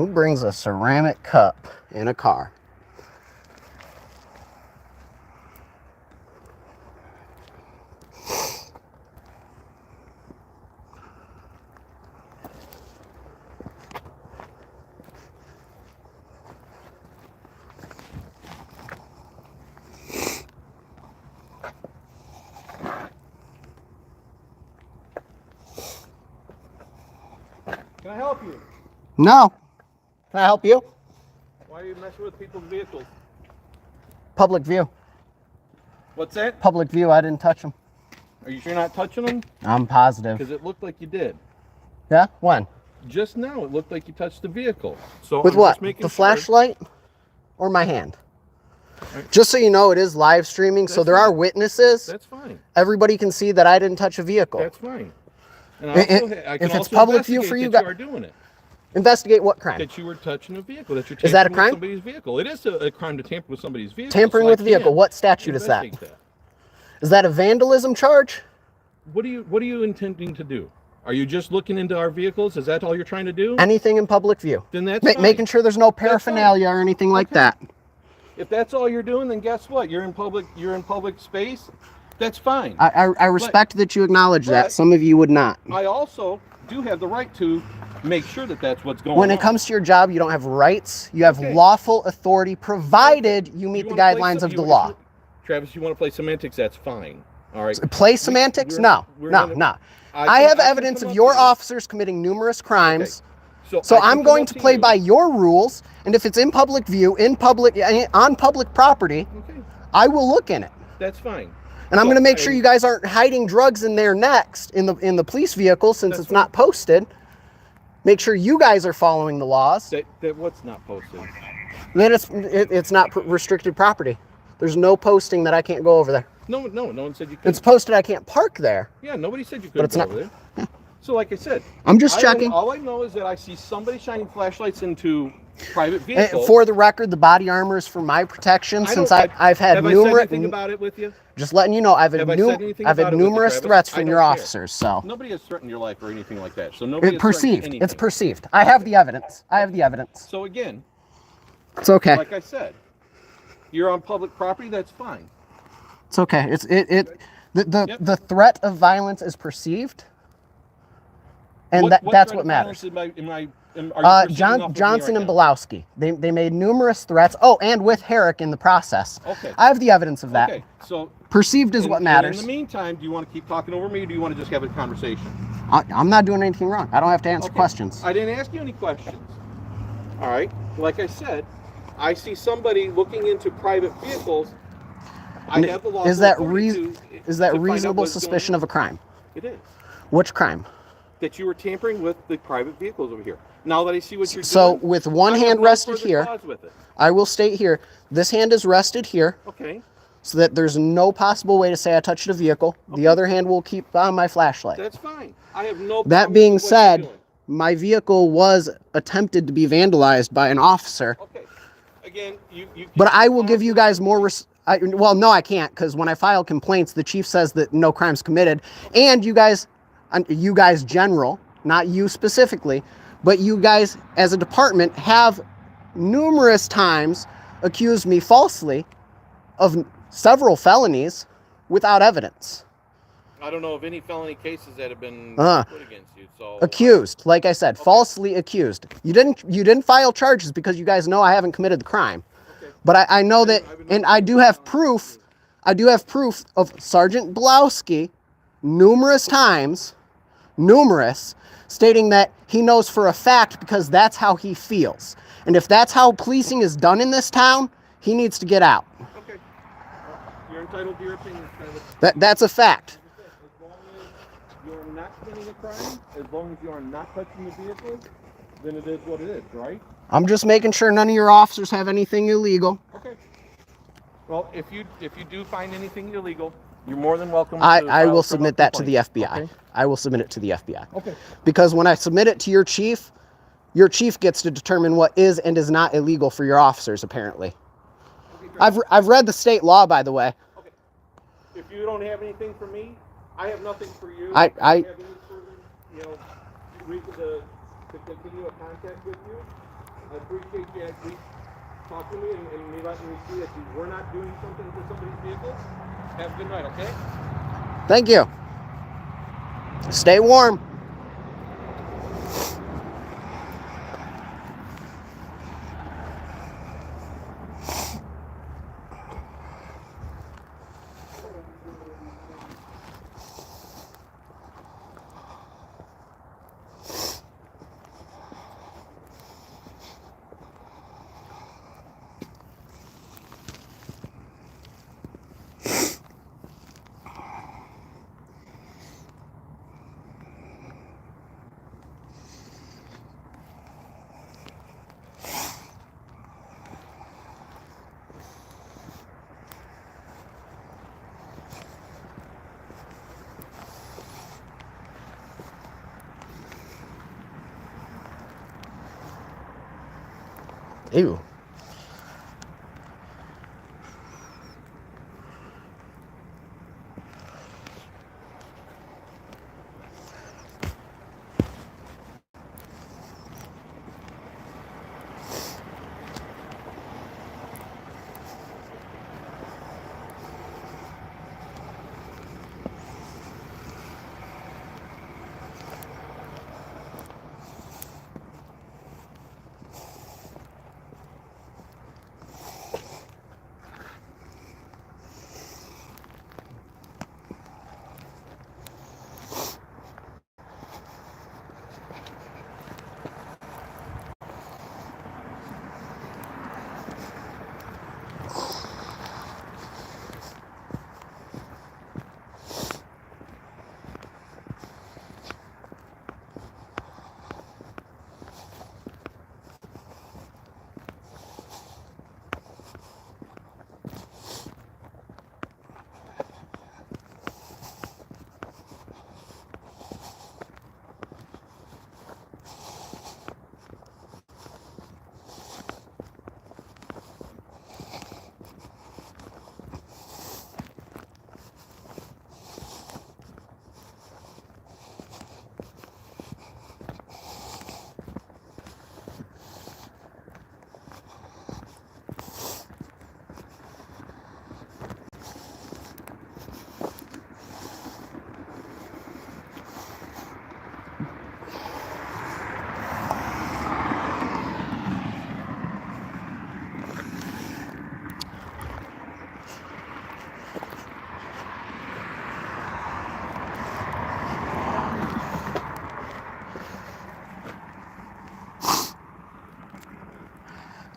Who brings a ceramic cup in a car? Can I help you? No. Can I help you? Why are you messing with people's vehicles? Public view. What's that? Public view. I didn't touch them. Are you sure you're not touching them? I'm positive. Because it looked like you did. Yeah? When? Just now, it looked like you touched the vehicle. So With I'm what? just making The sure. flashlight or my hand? Right. Just so you know, it is live streaming, so there are witnesses. That's fine. Everybody can see that I didn't touch a vehicle. That's fine. And I can if it's also public view for investigate you that guys, you are doing it. Investigate what crime? That you were touching a vehicle. That you're Is that a crime? with somebody's vehicle. It is a crime to tamper with somebody's vehicle. Tampering with a vehicle. What statute is that? Is that a vandalism charge? What are you intending to do? Are you just looking into our vehicles? Is that all you're trying to do? Anything in public view. Then that's fine. Making sure there's no paraphernalia or anything like that. If that's all you're doing, then guess what? You're in public space. That's fine. I respect that you acknowledge that. Some of you would not. I also do have the right to make sure that that's what's going on. When it comes to your job, you don't have rights. You have lawful authority, provided you meet the guidelines of the law. Travis, you want to play semantics? That's fine. All right. Play semantics? No. I have evidence of your officers committing numerous crimes. So I'm going to play by your rules, and if it's in public view, on public property, I will look in it. That's fine. And I'm going to make sure you guys aren't hiding drugs in there next in the police vehicle, since it's not posted. Make sure you guys are following the laws. That what's not posted? Then it's not restricted property. There's no posting that I can't go over there. No one said you couldn't. It's posted I can't park there. Yeah, nobody said you couldn't go over there. Yeah. So like I said, I'm just checking. All I know is that I see somebody shining flashlights into private vehicles. For the record, the body armor is for my protection, since I've had numerous. Have I said anything about it with you? Just letting you know, I've had numerous threats from your officers. So nobody has threatened your life or anything like that. So nobody has perceived. Anything. It's perceived. I have the evidence. So again, it's okay. Like I said, you're on public property. That's fine. It's okay. The threat of violence is perceived, and that's what matters. Johnson and Belowski. They made numerous threats. Oh, and with Herrick in the process. Okay. I have the evidence of that. Okay. So perceived is what matters. In the meantime, do you want to keep talking over me, or do you want to just have a conversation? I'm not doing anything wrong. I don't have to answer questions. I didn't ask you any questions. All right. Like I said, I see somebody looking into private vehicles. I have the law. Is that reasonable suspicion of a crime? It is. Which crime? That you were tampering with the private vehicles over here. Now that I see what you're doing. So with one hand rested here, I will state here, this hand is rested here. Okay. So that there's no possible way to say I touched a vehicle. Okay. The other hand will keep on my flashlight. That's fine. I have no problem. That being said, my vehicle was attempted to be vandalized by an officer. Okay. Again, but I will give you guys more. Well, no, I can't, because when I file complaints, the chief says that no crimes committed, and you guys general, not you specifically, but you guys as a department have numerous times accused me falsely of several felonies without evidence. I don't know of any felony cases that have been put against you. So accused, like I said, falsely accused. You didn't file charges because you guys know I haven't committed the crime. Okay. But I know that, and I do have proof. I do have proof of Sergeant Belowski numerous times, stating that he knows for a fact because that's how he feels. And if that's how policing is done in this town, he needs to get out. Okay. You're entitled to your opinion. That's a fact. As long as you're not committing a crime, as long as you are not touching the vehicle, then it is what it is, right? I'm just making sure none of your officers have anything illegal. Okay. Well, if you do find anything illegal, you're more than welcome. I will submit that to the FBI. Okay? I will submit it to the FBI. Okay. Because when I submit it to your chief gets to determine what is and is not illegal for your officers, apparently. Okay, I've read the state law, by the way. Okay. If you don't have anything for me, I have nothing for you. I have any further, reason to continue a contact with you. I appreciate you at least talking to me and me letting me see that you were not doing something to somebody's vehicle. Have a good night, okay? Thank you. Stay warm. Ew.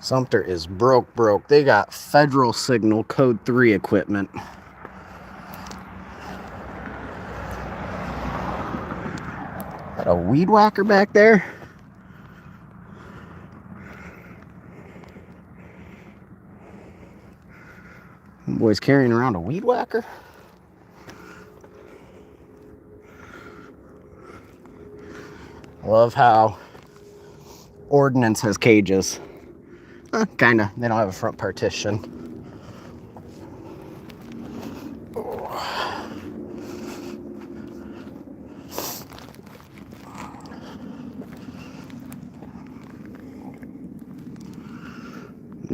Sumter is broke. They got federal signal code 3 equipment. Got a weed whacker back there. Boy's carrying around a weed whacker. Love how ordinance has cages. Kinda. They don't have a front partition.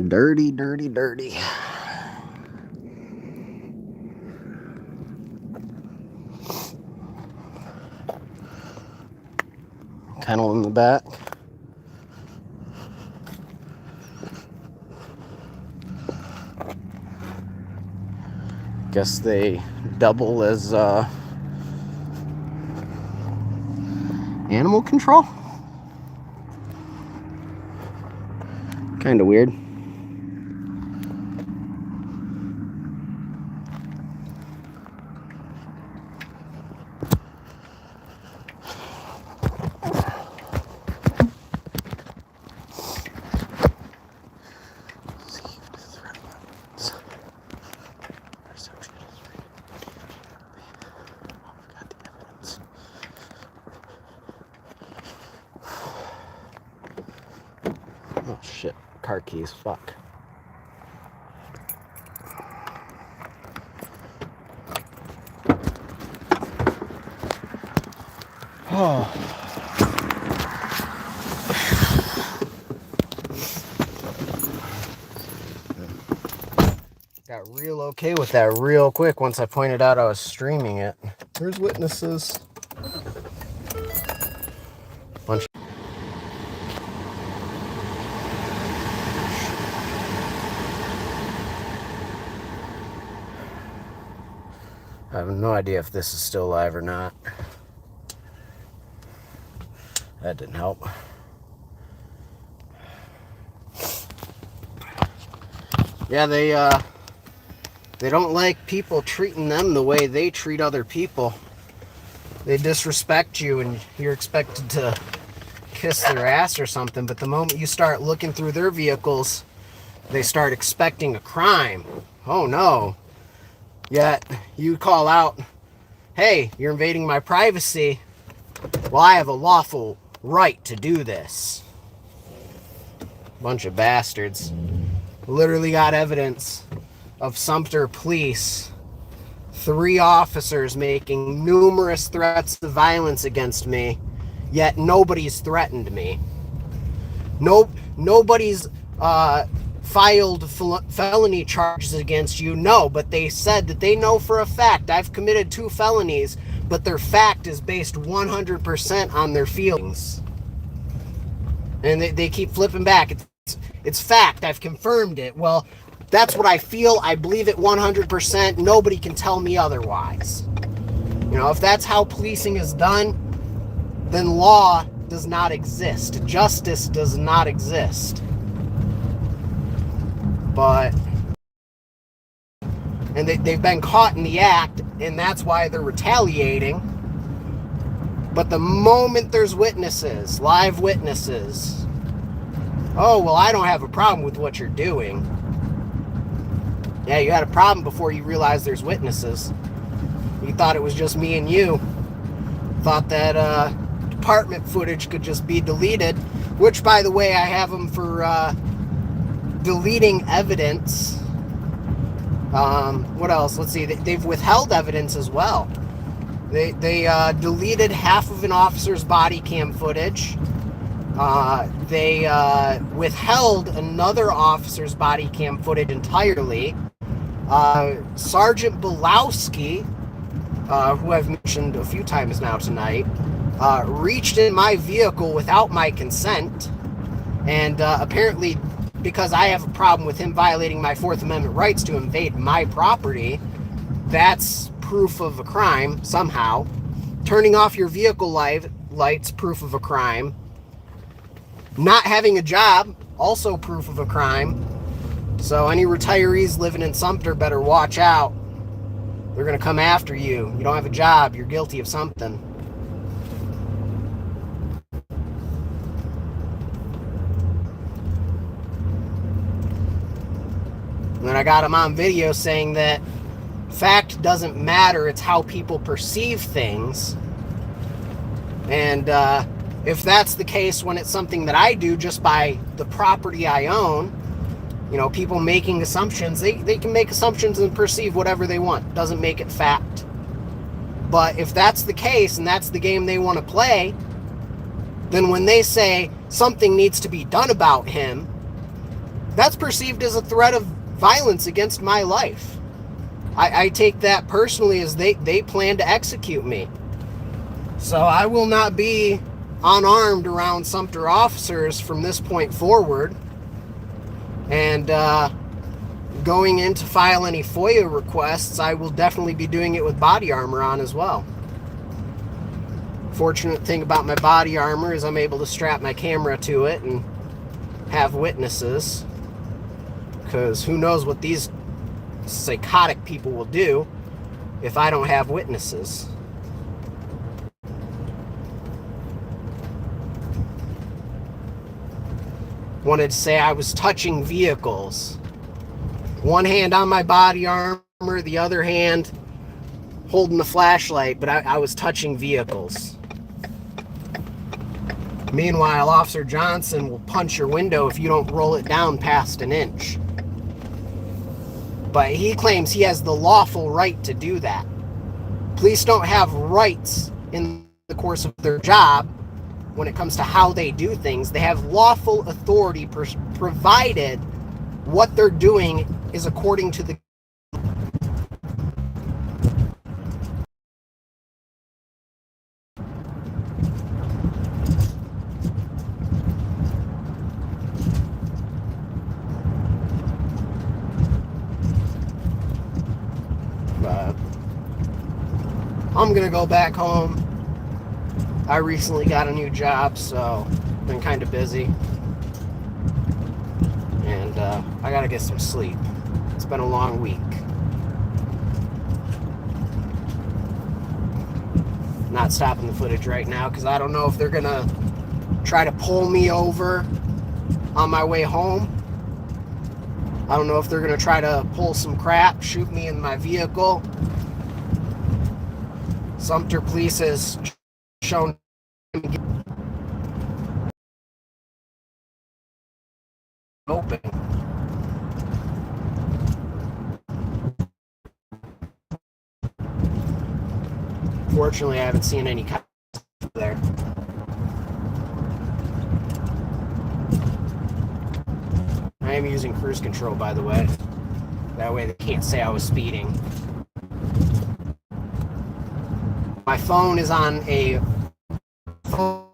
Dirty. Kennel in the back. Guess they double as animal control. Kind of weird. Oh shit, car keys, fuck. Oh. Got real okay with that real quick once I pointed out I was streaming it. There's witnesses. Bunch. I have no idea if this is still live or not. That didn't help. Yeah, they don't like people treating them the way they treat other people. They disrespect you and you're expected to kiss their ass or something, but the moment you start looking through their vehicles, they start expecting a crime. Oh no. Yet you call out, hey, you're invading my privacy. Well, I have a lawful right to do this. Bunch of bastards. Literally got evidence of Sumter police, 3 officers making numerous threats of violence against me, yet nobody's threatened me. Nobody's filed felony charges against you. No, but they said that they know for a fact I've committed 2 felonies, but their fact is based 100% on their feelings. And they keep flipping back. It's fact. I've confirmed it. Well, that's what I feel. I believe it 100%. Nobody can tell me otherwise. You know, if that's how policing is done, then law does not exist. Justice does not exist. But, and they've been caught in the act, and that's why they're retaliating. But the moment there's witnesses, live witnesses, oh, well, I don't have a problem with what you're doing. Yeah, you had a problem before you realized there's witnesses. You thought it was just me and you. Thought that department footage could just be deleted, which, by the way, I have them for deleting evidence. What else? Let's see. They've withheld evidence as well. They deleted half of an officer's body cam footage. They withheld another officer's body cam footage entirely. Sergeant Belowski, who I've mentioned a few times now tonight, reached in my vehicle without my consent, and apparently because I have a problem with him violating my Fourth Amendment rights to invade my property, that's proof of a crime somehow. Turning off your vehicle lights, proof of a crime. Not having a job, also proof of a crime. So any retirees living in Sumter better watch out. They're going to come after you. You don't have a job, you're guilty of something. And then I got him on video saying that fact doesn't matter, it's how people perceive things. And if that's the case when it's something that I do just by the property I own, you know, people making assumptions, they can make assumptions and perceive whatever they want. Doesn't make it fact. But if that's the case and that's the game they want to play, then when they say something needs to be done about him, that's perceived as a threat of violence against my life. I take that personally as they plan to execute me. So I will not be unarmed around Sumter officers from this point forward. And going in to file any FOIA requests, I will definitely be doing it with body armor on as well. Fortunate thing about my body armor is I'm able to strap my camera to it and have witnesses. Because who knows what these psychotic people will do if I don't have witnesses. Wanted to say I was touching vehicles. One hand on my body armor, the other hand holding the flashlight, but I was touching vehicles. Meanwhile, Officer Johnson will punch your window if you don't roll it down past an inch. But he claims he has the lawful right to do that. Police don't have rights in the course of their job when it comes to how they do things. They have lawful authority provided what they're doing is according to the I'm gonna go back home. I recently got a new job, so been kind of busy. And I gotta get some sleep. It's been a long week. Not stopping the footage right now because I don't know if they're gonna try to pull me over on my way home. I don't know if they're gonna try to pull some crap, shoot me in my vehicle. Sumter Police has shown open. Fortunately, I haven't seen any cops there. I am using cruise control, by the way. That way they can't say I was speeding. My phone is on a phone.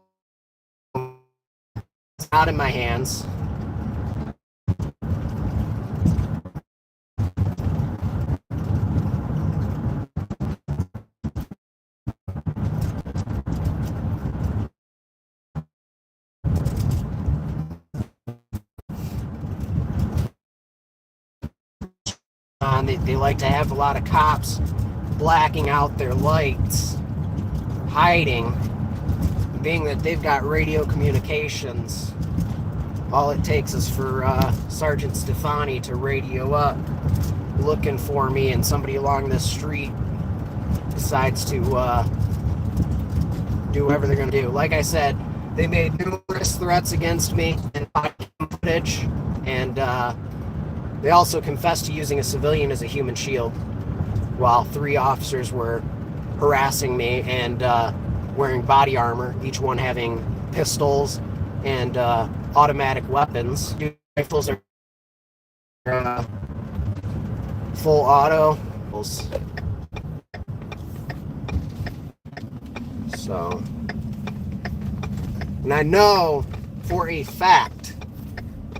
It's not in my hands. They like to have a lot of cops blacking out their lights, hiding, being that they've got radio communications. All it takes is for Sergeant Stefani to radio up looking for me, and somebody along this street decides to do whatever they're going to do. Like I said, they made numerous threats against me and footage, and they also confessed to using a civilian as a human shield while 3 officers were harassing me and wearing body armor, each one having pistols and automatic weapons. Rifles are full auto. So, and I know for a fact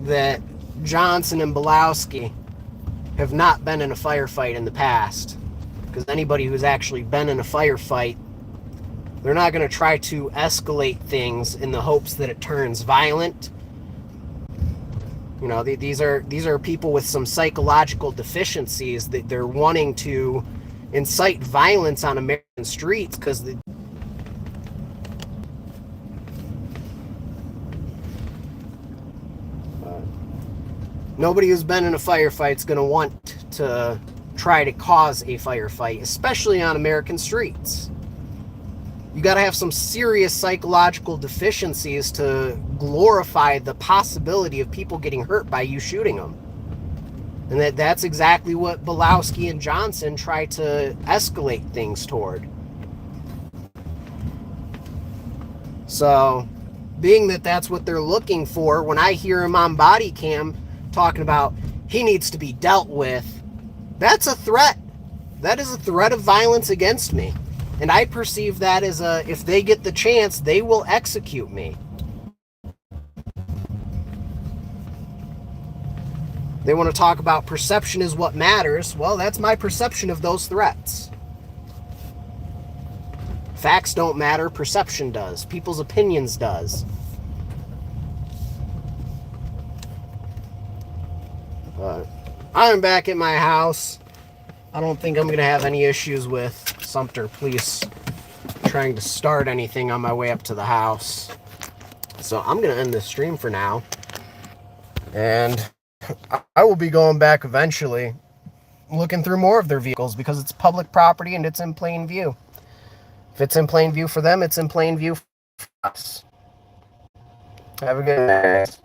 that Johnson and Belowski have not been in a firefight in the past, because anybody who's actually been in a firefight, they're not going to try to escalate things in the hopes that it turns violent. You know, these are people with some psychological deficiencies that they're wanting to incite violence on American streets because nobody who's been in a firefight is going to want to try to cause a firefight, especially on American streets. You got to have some serious psychological deficiencies to glorify the possibility of people getting hurt by you shooting them. And that's exactly what Belowski and Johnson try to escalate things toward. So, being that that's what they're looking for, when I hear him on body cam talking about he needs to be dealt with, that's a threat. That is a threat of violence against me. And I perceive that as if they get the chance, they will execute me. They want to talk about perception is what matters. Well, that's my perception of those threats. Facts don't matter, perception does. People's opinions does. I'm back at my house. I don't think I'm going to have any issues with Sumter Police trying to start anything on my way up to the house. So I'm going to end this stream for now. And I will be going back eventually, looking through more of their vehicles because it's public property and it's in plain view. If it's in plain view for them, it's in plain view for us. Have a good night, guys.